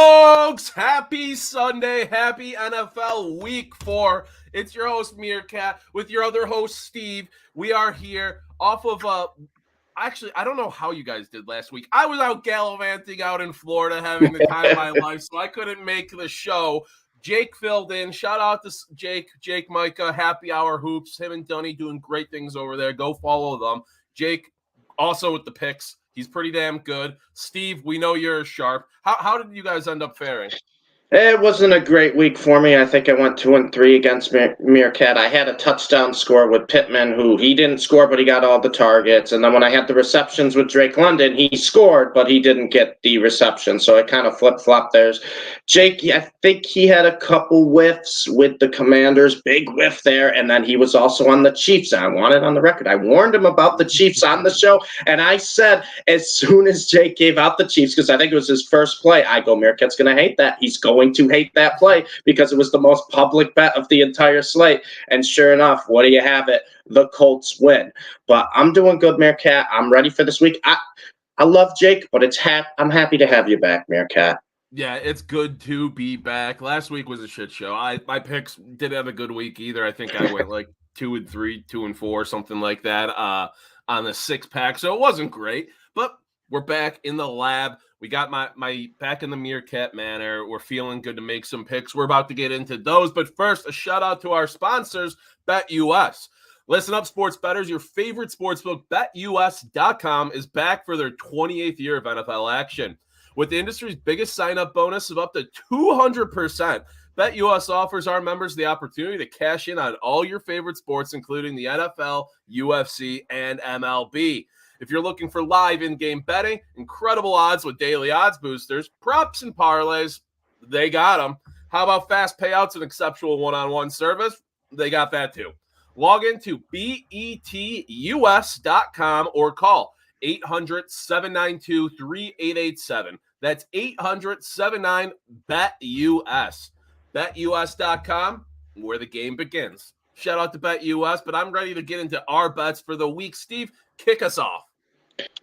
Folks, happy Sunday, happy NFL Week 4. It's your host, Merekat, with your other host, Steve. We are here off of, actually, I don't know how you guys did last week. I was out gallivanting out in Florida, having the time of my life, so I couldn't make the show. Jake filled in. Shout out to Jake Micah, Happy Hour Hoops. Him and Dunny doing great things over there. Go follow them. Jake, also with the picks. He's pretty damn good. Steve, we know you're sharp. How did you guys end up faring? It wasn't a great week for me. I think I went 2-3 against Merekat. I had a touchdown score with Pittman, who he didn't score, but he got all the targets. And then when I had the receptions with Drake London, he scored, but he didn't get the reception. So I kind of flip-flopped there. Jake, I think he had a couple whiffs with the Commanders, big whiff there. And then he was also on the Chiefs. I want it on the record. I warned him about the Chiefs on the show. And I said, as soon as Jake gave out the Chiefs, because I think it was his first play, I go, Merekat's going to hate that. He's going to hate that play because it was the most public bet of the entire slate. And sure enough, what do you have it? The Colts win. But I'm doing good, Merekat. I'm ready for this week. I love Jake, but I'm happy to have you back, Merekat. Yeah, it's good to be back. Last week was a shit show. My picks didn't have a good week either. I think I went like 2-3, 2-4, something like that on the 6-pack. So it wasn't great, but we're back in the lab. We got my back in the Merekat manner. We're feeling good to make some picks. We're about to get into those. But first, a shout out to our sponsors, BetUS. Listen up, sports bettors. Your favorite sportsbook, BetUS.com, is back for their 28th year of NFL action. With the industry's biggest sign-up bonus of up to 200%, BetUS offers our members the opportunity to cash in on all your favorite sports, including the NFL, UFC, and MLB. If you're looking for live in-game betting, incredible odds with daily odds boosters, props, and parlays, they got them. How about fast payouts and exceptional one-on-one service? They got that too. Log into BetUS.com or call 800-792-3887. That's 800-79-BET-US. BetUS.com, where the game begins. Shout out to BetUS, but I'm ready to get into our bets for the week. Steve, kick us off.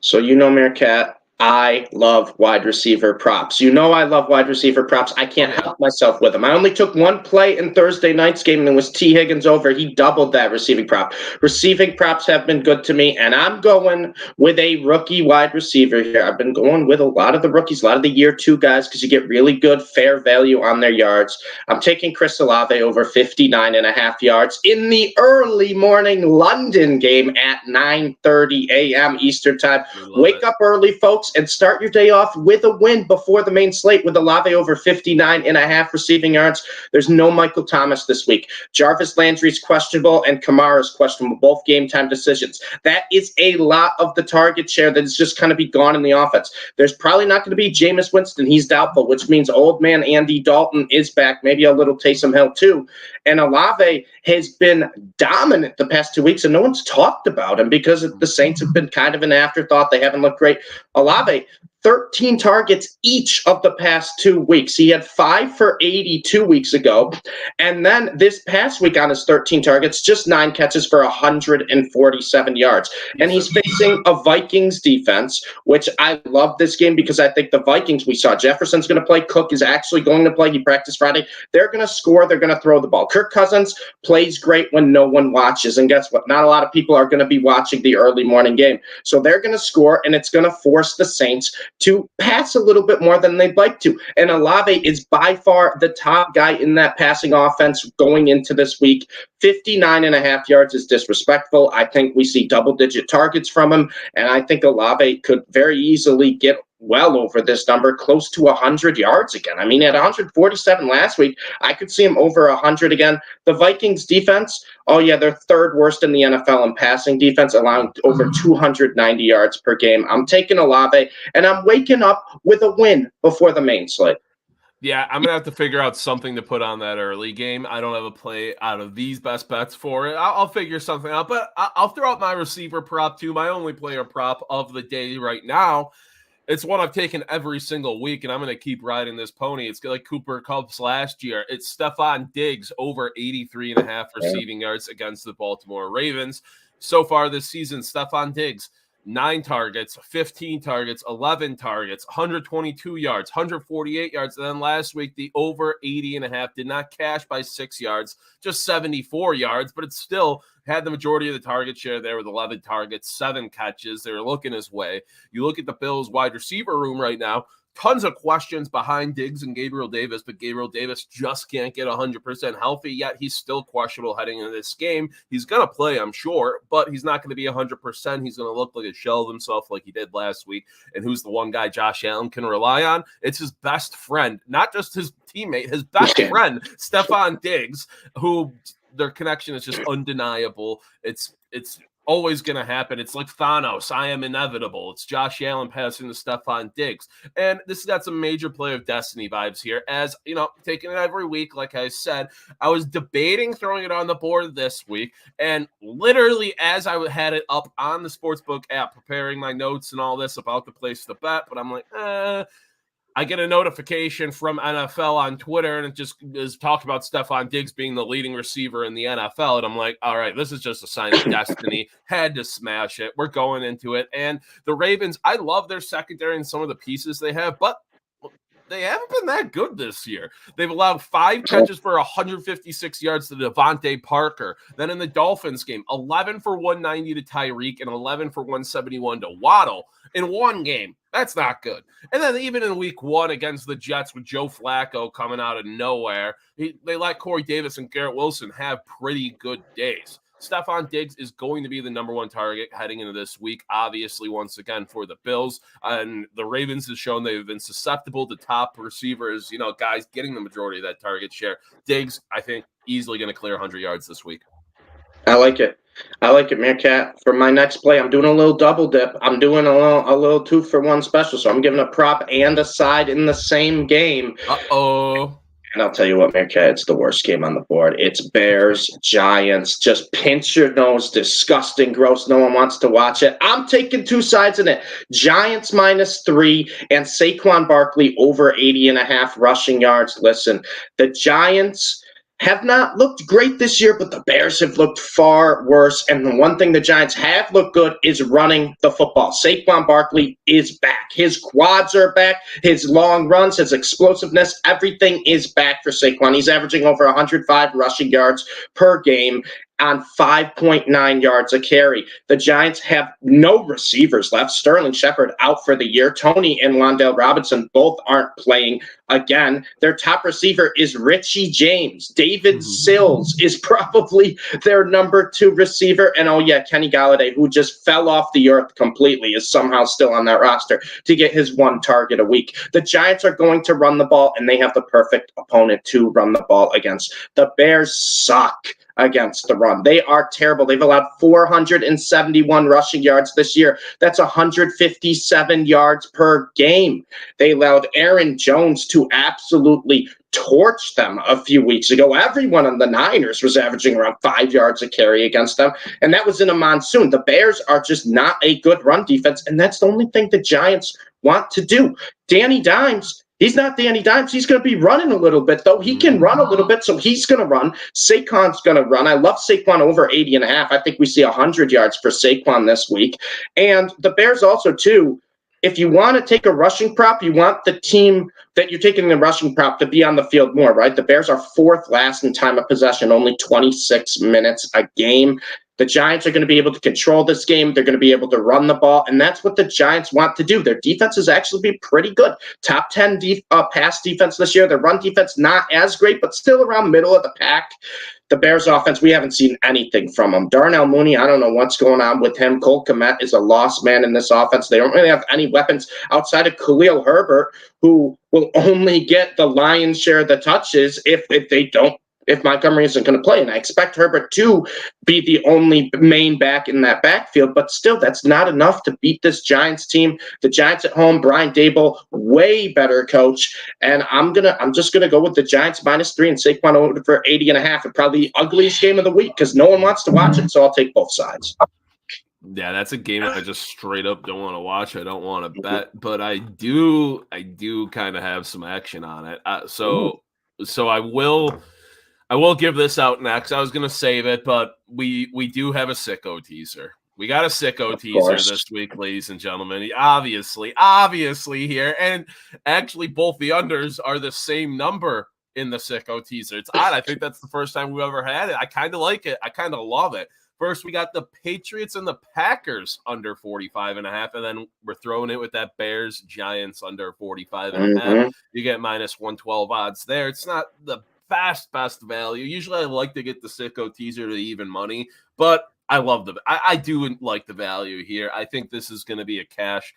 So Merekat, I love wide receiver props. I love wide receiver props. I can't help myself with them. I only took one play in Thursday night's game, and it was T. Higgins over. He doubled that receiving prop. Receiving props have been good to me, and I'm going with a rookie wide receiver here. I've been going with a lot of the rookies, a lot of the year 2 guys, because you get really good, fair value on their yards. I'm taking Chris Olave over 59.5 yards in the early morning London game at 9:30 a.m. Eastern time. Wake up early, folks, and start your day off with a win before the main slate with Olave over 59.5 receiving yards. There's no Michael Thomas this week. Jarvis Landry's questionable and Kamara's questionable, both game time decisions. That is a lot of the target share that is just going to be gone in the offense. There's probably not going to be Jameis Winston. He's doubtful, which means old man Andy Dalton is back, maybe a little Taysom Hill too. And Olave has been dominant the past 2 weeks, and no one's talked about him because the Saints have been kind of an afterthought. They haven't looked great. Olave, 13 targets each of the past 2 weeks. He had 5 for 80 2 weeks ago. And then this past week on his 13 targets, just 9 catches for 147 yards. And he's facing a Vikings defense, which I love this game because I think the Vikings, we saw Jefferson's going to play. Cook is actually going to play. He practiced Friday. They're going to score. They're going to throw the ball. Kirk Cousins plays great when no one watches. And guess what? Not a lot of people are going to be watching the early morning game. So they're going to score, and it's going to force the Saints to pass a little bit more than they'd like to. And Olave is by far the top guy in that passing offense going into this week. 59.5 yards is disrespectful. I think we see double-digit targets from him, and I think Olave could very easily get well over this number, close to 100 yards again. I mean, at 147 last week, I could see him over 100 again. The Vikings defense, they're third worst in the NFL in passing defense, allowing over 290 yards per game. I'm taking Olave, and I'm waking up with a win before the main slate. Yeah, I'm going to have to figure out something to put on that early game. I don't have a play out of these best bets for it. I'll figure something out, but I'll throw out my receiver prop too, my only player prop of the day right now. It's one I've taken every single week, and I'm going to keep riding this pony. It's like Cooper Kupp's last year. It's Stephon Diggs over 83.5 receiving yards against the Baltimore Ravens. So far this season, Stephon Diggs, 9 targets, 15 targets, 11 targets, 122 yards, 148 yards. And then last week, the over 80.5 did not cash by 6 yards, just 74 yards, but it still had the majority of the target share there with 11 targets, 7 catches. They were looking his way. You look at the Bills wide receiver room right now, tons of questions behind Diggs and Gabriel Davis, but Gabriel Davis just can't get 100% healthy yet. He's still questionable heading into this game. He's going to play, I'm sure, but he's not going to be 100%. He's going to look like a shell of himself like he did last week. And who's the one guy Josh Allen can rely on? It's his best friend, not just his teammate, his best friend, Stephon Diggs, who their connection is just undeniable. It's always going to happen. It's like Thanos. I am inevitable. It's Josh Allen passing to Stephon Diggs. And this has got some major play of destiny vibes here. As, you know, taking it every week, like I said, I was debating throwing it on the board this week. And literally as I had it up on the Sportsbook app, preparing my notes and all this about the place to bet, but I'm like, I get a notification from NFL on Twitter, and it just is talking about Stephon Diggs being the leading receiver in the NFL. And I'm like, all right, this is just a sign of destiny. Had to smash it. We're going into it. And the Ravens, I love their secondary and some of the pieces they have, but they haven't been that good this year. They've allowed 5 catches for 156 yards to Devontae Parker. Then in the Dolphins game, 11 for 190 to Tyreek and 11 for 171 to Waddle in one game. That's not good. And then even in week 1 against the Jets with Joe Flacco coming out of nowhere, they let Corey Davis and Garrett Wilson have pretty good days. Stephon Diggs is going to be the number 1 target heading into this week, obviously, once again, for the Bills. And the Ravens have shown they've been susceptible to top receivers, you know, guys getting the majority of that target share. Diggs, I think, easily going to clear 100 yards this week. I like it. Merekat. For my next play, I'm doing a little double dip. I'm doing a little 2-for-1 special. So I'm giving a prop and a side in the same game. Uh-oh. And I'll tell you what, Merekat, it's the worst game on the board. It's Bears, Giants. Just pinch your nose. Disgusting, gross. No one wants to watch it. I'm taking 2 sides in it. Giants -3 and Saquon Barkley over 80.5 rushing yards. Listen, the Giants have not looked great this year, but the Bears have looked far worse. And the one thing the Giants have looked good is running the football. Saquon Barkley is back. His quads are back. His long runs, his explosiveness, everything is back for Saquon. He's averaging over 105 rushing yards per game on 5.9 yards a carry. The Giants have no receivers left. Sterling Shepard out for the year. Tony and Wan'Dale Robinson both aren't playing again. Their top receiver is Richie James. David Sills is probably their number 2 receiver. And oh yeah, Kenny Galladay, who just fell off the earth completely, is somehow still on that roster to get his 1 target a week. The Giants are going to run the ball, and they have the perfect opponent to run the ball against. The Bears suck against the run. They are terrible. They've allowed 471 rushing yards this year. That's 157 yards per game. They allowed Aaron Jones to absolutely torch them a few weeks ago. Everyone on the Niners was averaging around 5 yards a carry against them, and that was in a monsoon. The Bears are just not a good run defense, and that's the only thing the Giants want to do. Danny Dimes, he's not Danny Dimes. He's going to be running a little bit, though. He can run a little bit, so he's going to run. Saquon's going to run. I love Saquon over 80.5. I think we see 100 yards for Saquon this week. And the Bears also, too, if you want to take a rushing prop, you want the team that you're taking the rushing prop to be on the field more, right? The Bears are 4th last in time of possession, only 26 minutes a game. The Giants are going to be able to control this game. They're going to be able to run the ball, and that's what the Giants want to do. Their defense has actually been pretty good. Top 10 pass defense this year. Their run defense not as great, but still around middle of the pack. The Bears offense, we haven't seen anything from them. Darnell Mooney, I don't know what's going on with him. Cole Kmet is a lost man in this offense. They don't really have any weapons outside of Khalil Herbert, who will only get the lion's share of the touches if Montgomery isn't going to play. And I expect Herbert to be the only main back in that backfield, but still, that's not enough to beat this Giants team. The Giants at home, Brian Daboll, way better coach. And I'm just gonna go with the Giants -3 and Saquon over for 80.5. And probably the ugliest game of the week because no one wants to watch it, so I'll take both sides. Yeah, that's a game I just straight up don't want to watch. I don't want to bet, but I do kind of have some action on it. So I will give this out next. I was going to save it, but we do have a sicko teaser. We got a sicko teaser course. this week, ladies and gentlemen. Obviously here. And actually, both the unders are the same number in the sicko teaser. It's odd. I think that's the first time we've ever had it. I kind of like it. I kind of love it. First, we got the Patriots and the Packers under 45.5, and then we're throwing it with that Bears Giants under 45.5. You get minus 112 odds there. It's not the best value. Usually, I like to get the sicko teaser to even money, but I love I do like the value here. I think this is going to be a cash.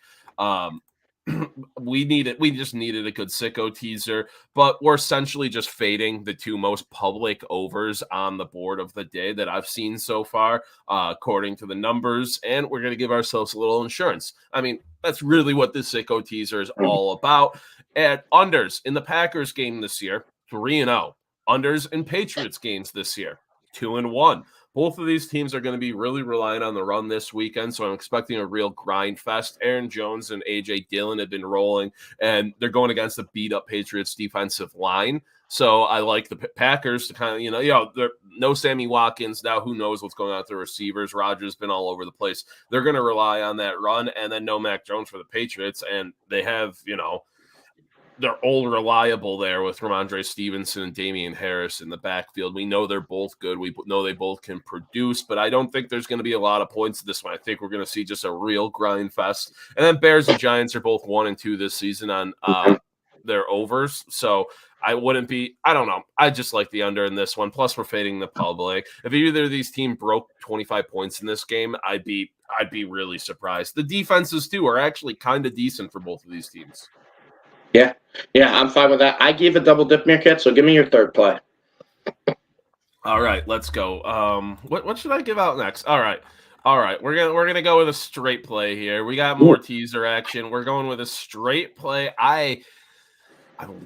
We just needed a good sicko teaser, but we're essentially just fading the two most public overs on the board of the day that I've seen so far, according to the numbers, and we're going to give ourselves a little insurance. I mean, that's really what this sicko teaser is all about. At unders in the Packers game this year, 3-0. Unders in Patriots games this year, 2-1. Both of these teams are going to be really relying on the run this weekend, so I'm expecting a real grind fest. Aaron Jones and A.J. Dillon have been rolling, and they're going against the beat-up Patriots defensive line. So I like the Packers to kind of, no Sammy Watkins. Now who knows what's going on with the receivers. Rodgers has been all over the place. They're going to rely on that run, and then no Mac Jones for the Patriots, and they have, they're all reliable there with Ramondre Stevenson and Damian Harris in the backfield. We know they're both good. We know they both can produce, but I don't think there's going to be a lot of points in this one. I think we're going to see just a real grind fest. And then Bears and Giants are both 1-2 this season on their overs. So I don't know. I just like the under in this one. Plus we're fading the public. If either of these teams broke 25 points in this game, I'd be really surprised. The defenses too are actually kind of decent for both of these teams. Yeah, I'm fine with that. I gave a double dip, Merekat, so give me your third play. All right, let's go. What should I give out next? All right. We're gonna go with a straight play here. We got more teaser action. We're going with a straight play. I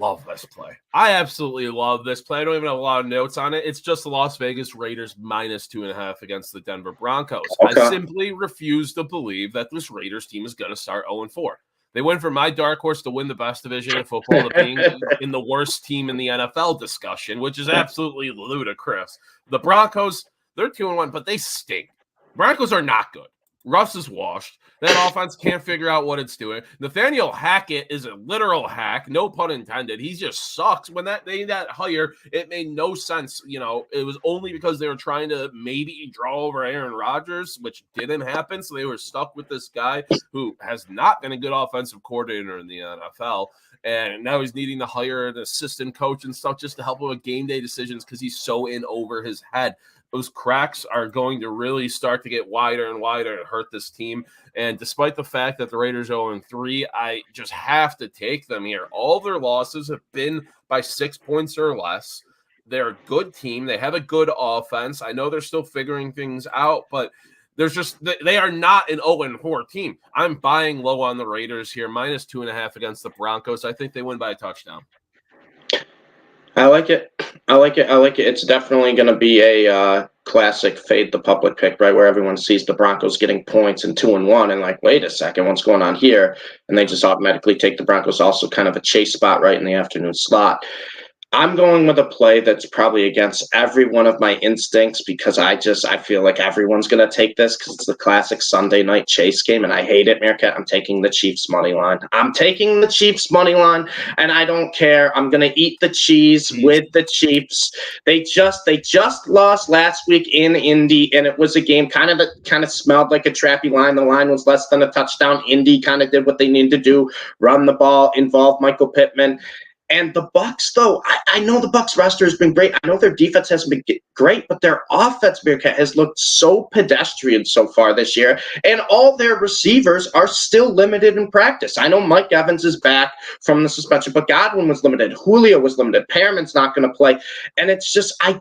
love this play. I absolutely love this play. I don't even have a lot of notes on it. It's just the Las Vegas Raiders minus 2.5 against the Denver Broncos. Okay. I simply refuse to believe that this Raiders team is going to start 0-4. They went from my dark horse to win the best division in football to being in the worst team in the NFL discussion, which is absolutely ludicrous. The Broncos, they're 2-1, but they stink. Broncos are not good. Russ is washed. That offense can't figure out what it's doing. Nathaniel Hackett is a literal hack, no pun intended. He just sucks. When that hire, it made no sense. It was only because they were trying to maybe draw over Aaron Rodgers, which didn't happen. So they were stuck with this guy who has not been a good offensive coordinator in the NFL. And now he's needing to hire an assistant coach and stuff just to help him with game day decisions because he's so in over his head. Those cracks are going to really start to get wider and wider and hurt this team. And despite the fact that the Raiders are 0-3, I just have to take them here. All their losses have been by 6 points or less. They're a good team. They have a good offense. I know they're still figuring things out, but they are not an 0-4 team. I'm buying low on the Raiders here, minus 2.5 against the Broncos. I think they win by a touchdown. I like it. It's definitely going to be a classic fade the public pick, right, where everyone sees the Broncos getting points and 2-1 and like, wait a second, what's going on here? And they just automatically take the Broncos, also kind of a chase spot right in the afternoon slot. I'm going with a play that's probably against every one of my instincts because I feel like everyone's going to take this because it's the classic Sunday night chase game, and I hate it, Merekat. I'm taking the Chiefs money line. And I don't care. I'm going to eat the cheese with the Chiefs. They just lost last week in Indy, and it was a game kind of smelled like a trappy line. The line was less than a touchdown. Indy kind of did what they needed to do, run the ball, involve Michael Pittman. And the Bucs, though, I know the Bucs roster has been great. I know their defense hasn't been great, but their offense, Merekat, has looked so pedestrian so far this year. And all their receivers are still limited in practice. I know Mike Evans is back from the suspension, but Godwin was limited. Julio was limited. Perriman's not going to play. And it's just, I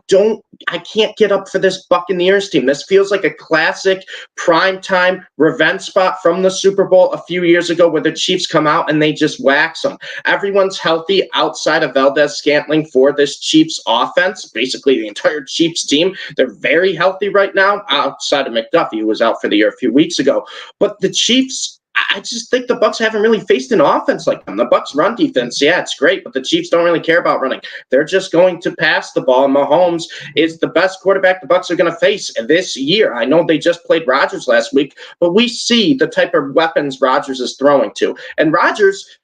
can't get up for this Buccaneers team. This feels like a classic primetime revenge spot from the Super Bowl a few years ago where the Chiefs come out and they just wax them. Everyone's healthy outside of Valdez-Scantling for this Chiefs offense, basically the entire Chiefs team. They're very healthy right now, outside of McDuffie, who was out for the year a few weeks ago. But the Chiefs, I just think the Bucs haven't really faced an offense like them. The Bucs run defense, yeah, it's great, but the Chiefs don't really care about running. They're just going to pass the ball. Mahomes is the best quarterback the Bucs are going to face this year. I know they just played Rodgers last week, but we see the type of weapons Rodgers is throwing to. And Rodgers,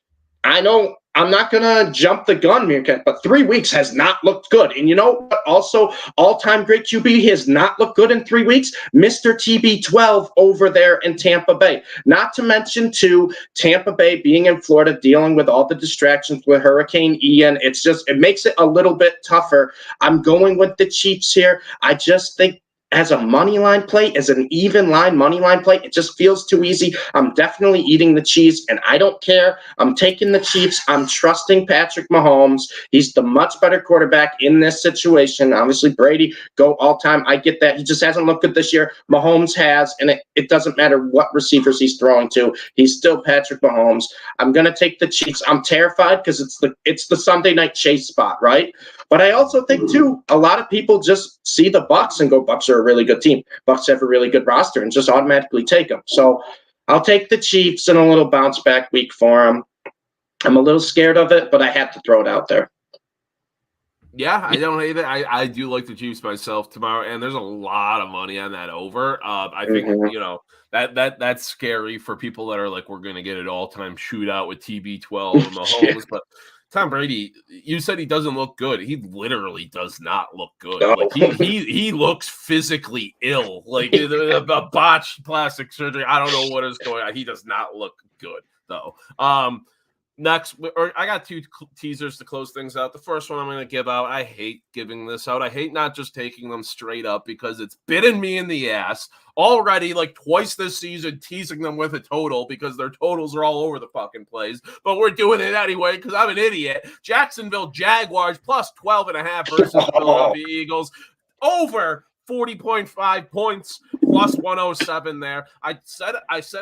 I know I'm not going to jump the gun, Merekat, but 3 weeks has not looked good. And you know what? Also, all-time great QB has not looked good in 3 weeks. Mr. TB12 over there in Tampa Bay. Not to mention, too, Tampa Bay being in Florida, dealing with all the distractions with Hurricane Ian. It makes it a little bit tougher. I'm going with the Chiefs here. I just think as a money line play, as an even line money line play, it just feels too easy. I'm definitely eating the cheese, and I don't care. I'm taking the Chiefs. I'm trusting Patrick Mahomes. He's the much better quarterback in this situation. Obviously, Brady, go all-time. I get that. He just hasn't looked good this year. Mahomes has, and it doesn't matter what receivers he's throwing to. He's still Patrick Mahomes. I'm going to take the Chiefs. I'm terrified because it's the Sunday night chase spot, right? But I also think, too, a lot of people just see the Bucs and go, Bucs are a really good team. Bucs have a really good roster and just automatically take them. So I'll take the Chiefs in a little bounce back week for them. I'm a little scared of it, but I had to throw it out there. Yeah, I don't hate it. I do like the Chiefs myself tomorrow, and there's a lot of money on that over. I think, that's scary for people that are like, we're going to get an all-time shootout with TB12 and Mahomes, but Tom Brady, you said he doesn't look good. He literally does not look good. No. Like he looks physically ill. Like a botched plastic surgery. I don't know what is going on. He does not look good though. Next, I got 2 teasers to close things out. The first one I'm going to give out. I hate giving this out. I hate not just taking them straight up because it's bitten me in the ass already, like twice this season, teasing them with a total because their totals are all over the fucking place. But we're doing it anyway because I'm an idiot. Jacksonville Jaguars plus 12.5 versus Philadelphia Eagles over 40.5 points plus 107 there. I said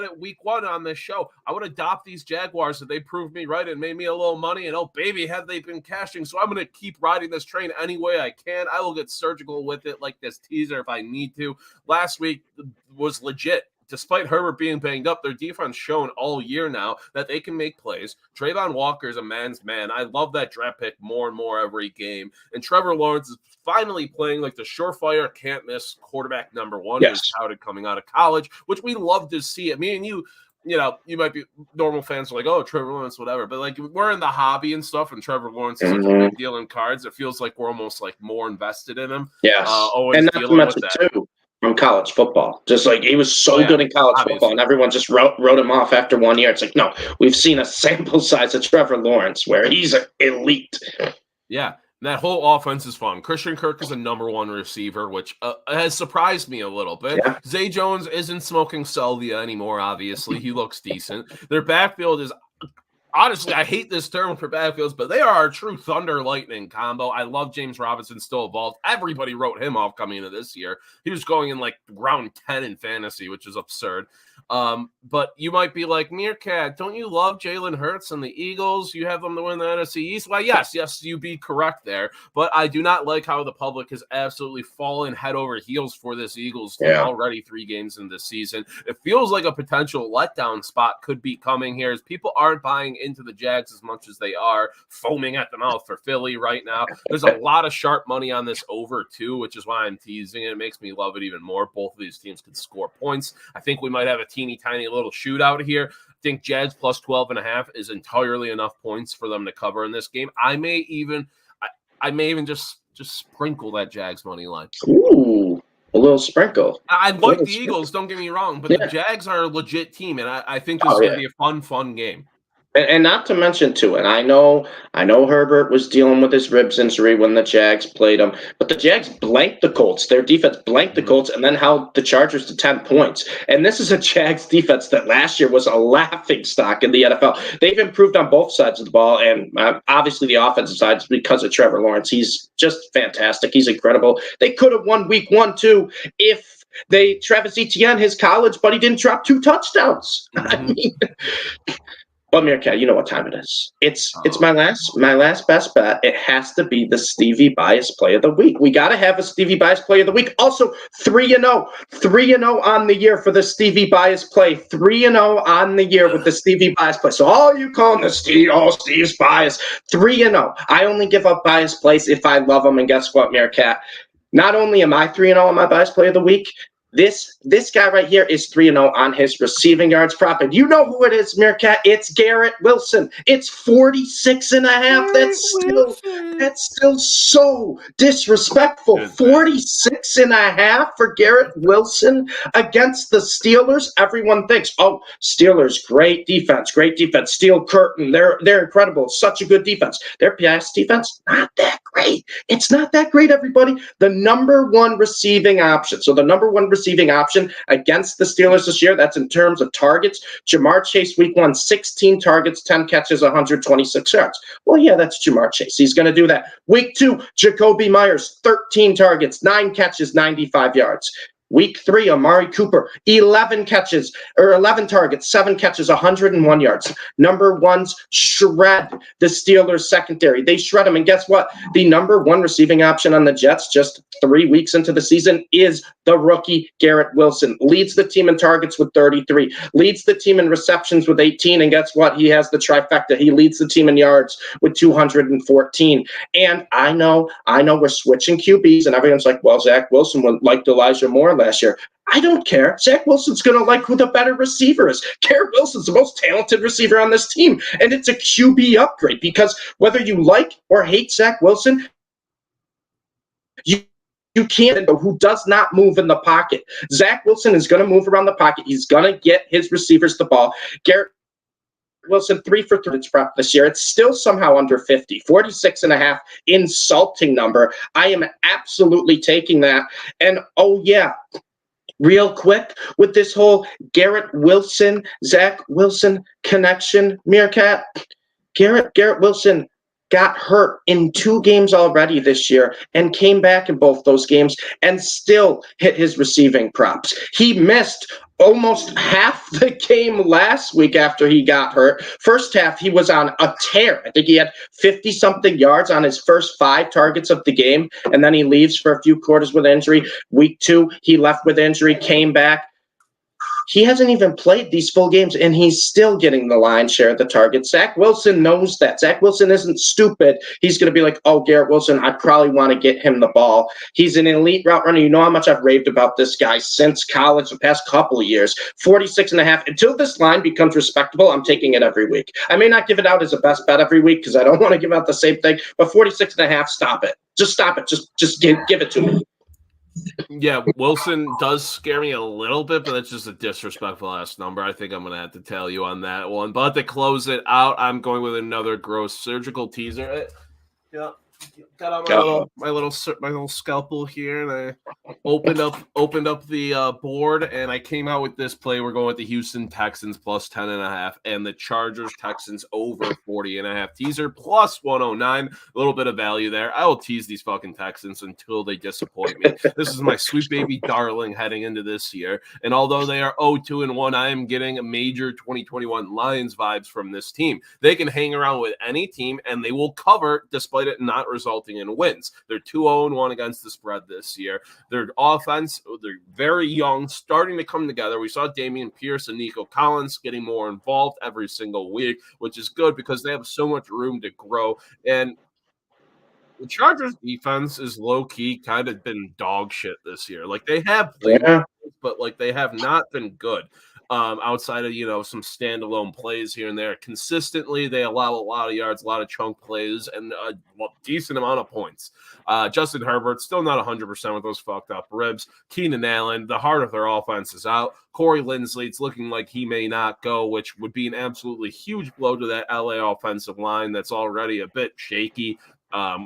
it week 1 on this show. I would adopt these Jaguars if they proved me right and made me a little money. And oh baby, have they been cashing? So I'm going to keep riding this train any way I can. I will get surgical with it like this teaser if I need to. Last week was legit. Despite Herbert being banged up, their defense shown all year now that they can make plays. Trayvon Walker's a man's man. I love that draft pick more and more every game. And Trevor Lawrence is finally playing like the surefire can't-miss quarterback number 1 who's touted coming out of college, which we love to see. Me and you you might be normal fans are like, oh, Trevor Lawrence, whatever. But like we're in the hobby and stuff, and Trevor Lawrence is such a big deal in cards. It feels like we're almost like more invested in him. Yes. Always and not to mention, too, from college football. Just like he was so good in college football, and everyone just wrote him off after 1 year. It's like, no, we've seen a sample size of Trevor Lawrence where he's an elite. Yeah, that whole offense is fun. Christian Kirk is a number 1 receiver, which has surprised me a little bit. Yeah. Zay Jones isn't smoking salvia anymore, obviously. He looks decent. Their backfield is honestly, I hate this term for backfields, but they are a true thunder lightning combo. I love James Robinson, still evolved. Everybody wrote him off coming into this year. He was going in like round 10 in fantasy, which is absurd. But you might be like, Merekat, don't you love Jalen Hurts and the Eagles? You have them to win the NFC East? Well, yes, you be correct there. But I do not like how the public has absolutely fallen head over heels for this Eagles team already 3 games in this season. It feels like a potential letdown spot could be coming here as people aren't buying into the Jags as much as they are foaming at the mouth for Philly right now. There's a lot of sharp money on this over too, which is why I'm teasing it. It makes me love it even more. Both of these teams can score points. I think we might have a teeny tiny little shootout here. I think Jags plus 12.5 is entirely enough points for them to cover in this game. I may even just sprinkle that Jags money line. Ooh, a little sprinkle. I like the Eagles, don't get me wrong, but the Jags are a legit team, and I think this is going to be a fun game. And not to mention, too, and I know Herbert was dealing with his ribs injury when the Jags played him, but the Jags blanked the Colts. Their defense blanked the Colts and then held the Chargers to 10 points. And this is a Jags defense that last year was a laughingstock in the NFL. They've improved on both sides of the ball, and obviously the offensive side is because of Trevor Lawrence. He's just fantastic. He's incredible. They could have won week 1, too, if Travis Etienne, his college buddy, didn't drop 2 touchdowns. I mean, But Merekat, you know what time it is. It's my last best bet. It has to be the Stevie Bias Play of the Week. We got to have a Stevie Bias Play of the Week. Also, 3-0. 3-0 on the year for the Stevie Bias Play. 3-0 on the year with the Stevie Bias Play. So all you calling the Steve's Bias. 3-0. I only give up bias plays if I love them. And guess what, Merekat? Not only am I 3-0 on my Bias Play of the Week, this guy right here is 3-0 on his receiving yards prop. And you know who it is, Merekat? It's Garrett Wilson. It's 46.5. That's still so disrespectful. 46.5 for Garrett Wilson against the Steelers. Everyone thinks, oh, Steelers, great defense. Steel curtain. They're incredible. Such a good defense. Their pass defense, not that great. It's not that great, everybody. The number one receiving option. So the number one receiving option against the Steelers this year, that's in terms of targets. Ja'Marr Chase, week 1, 16 targets, 10 catches, 126 yards. Well, yeah, that's Ja'Marr Chase. He's going to do that. Week 2, Jacoby Myers, 13 targets, 9 catches, 95 yards. Week 3, Amari Cooper, 11 targets, 7 catches, 101 yards. Number ones shred the Steelers secondary. They shred them. And guess what? The number one receiving option on the Jets just 3 weeks into the season is the rookie Garrett Wilson. Leads the team in targets with 33. Leads the team in receptions with 18. And guess what? He has the trifecta. He leads the team in yards with 214. And I know we're switching QBs, and everyone's like, well, Zach Wilson liked Elijah Moore last year. I don't care. Zach Wilson's going to like who the better receiver is. Garrett Wilson's the most talented receiver on this team, and it's a QB upgrade because whether you like or hate Zach Wilson, you can't know who does not move in the pocket. Zach Wilson is going to move around the pocket. He's going to get his receivers the ball. Garrett Wilson, 3 for 3 prep this year. It's still somehow under 50, 46.5, insulting number. I am absolutely taking that. And, oh, yeah, real quick with this whole Garrett Wilson, Zach Wilson connection, Merekat, Garrett Wilson got hurt in 2 games already this year and came back in both those games and still hit his receiving props. He missed almost half the game last week after he got hurt. First half, he was on a tear. I think he had 50-something yards on his first 5 targets of the game, and then he leaves for a few quarters with injury. Week 2, he left with injury, came back. He hasn't even played these full games, and he's still getting the lion's share of the targets. Zach Wilson knows that. Zach Wilson isn't stupid. He's going to be like, oh, Garrett Wilson, I probably want to get him the ball. He's an elite route runner. You know how much I've raved about this guy since college, the past couple of years. 46.5. Until this line becomes respectable, I'm taking it every week. I may not give it out as a best bet every week because I don't want to give out the same thing, but 46.5, stop it. Just stop it. Just give it to me. Yeah, Wilson does scare me a little bit, but that's just a disrespectful ass number. I think I'm going to have to tell you on that one. But to close it out, I'm going with another gross surgical teaser. Yeah, got on my little scalpel here, and I opened up the board, and I came out with this play. We're going with the Houston Texans plus 10.5, and the Chargers Texans over 40.5. Teaser plus 109. A little bit of value there. I will tease these fucking Texans until they disappoint me. This is my sweet baby darling heading into this year, and although they are 0-2-1, I am getting a major 2021 Lions vibes from this team. They can hang around with any team, and they will cover despite it not resulting in wins. They're 2-0-1 against the spread this year. Their offense, they're very young, starting to come together. We saw Dameon Pierce and Nico Collins getting more involved every single week, which is good because they have so much room to grow. And the Chargers defense is low-key kind of been dog shit this year. Like, they have played, but like they have not been good. Outside of, some standalone plays here and there. Consistently, they allow a lot of yards, a lot of chunk plays, and a decent amount of points. Justin Herbert, still not 100% with those fucked up ribs. Keenan Allen, the heart of their offense is out. Corey Linsley, it's looking like he may not go, which would be an absolutely huge blow to that LA offensive line that's already a bit shaky.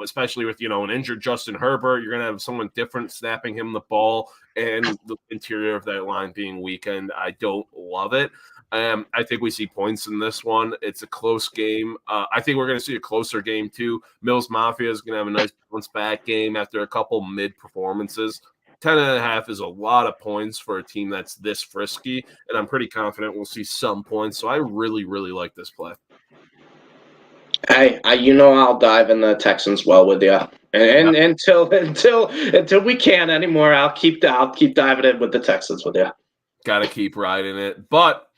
Especially with, an injured Justin Herbert. You're going to have someone different snapping him the ball, and the interior of that line being weakened. I don't love it. I think we see points in this one. It's a close game. I think we're going to see a closer game, too. Mills Mafia is going to have a nice bounce-back game after a couple mid-performances. 10.5 is a lot of points for a team that's this frisky, and I'm pretty confident we'll see some points. So I really, really like this play. Hey, I'll dive in the Texans well with you, and until we can't anymore, I'll keep diving in with the Texans with you. Got to keep riding it, but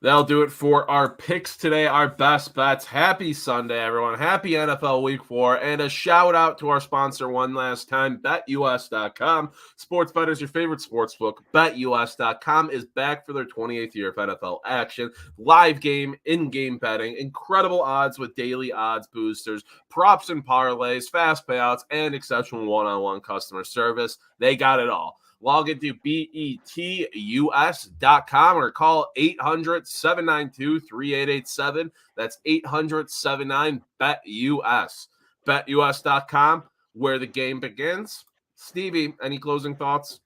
that'll do it for our picks today, our best bets. Happy Sunday, everyone. Happy NFL Week 4. And a shout out to our sponsor one last time, BetUS.com. Sports bettors, your favorite sports book. BetUS.com is back for their 28th year of NFL action. Live game, in-game betting, incredible odds with daily odds boosters, props and parlays, fast payouts, and exceptional one-on-one customer service. They got it all. Log into BetUS.com or call 800-792-3887. That's 800-79-BET-US. BetUS.com, where the game begins. Stevie, any closing thoughts?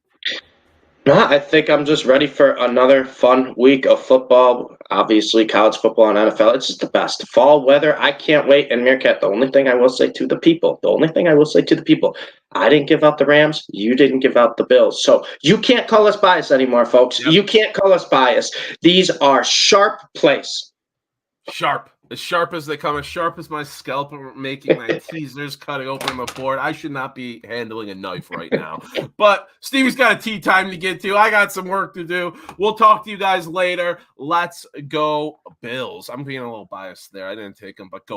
No, I think I'm just ready for another fun week of football. Obviously, college football and NFL. It's just the best. Fall weather, I can't wait. And Merekat, the only thing I will say to the people, I didn't give out the Rams. You didn't give out the Bills. So you can't call us biased anymore, folks. Yep. You can't call us biased. These are sharp plays. Sharp. As sharp as they come, as sharp as my scalpel making my teasers, cutting open the board. I should not be handling a knife right now. But Stevie's got a tea time to get to. I got some work to do. We'll talk to you guys later. Let's go Bills. I'm being a little biased there. I didn't take them, but go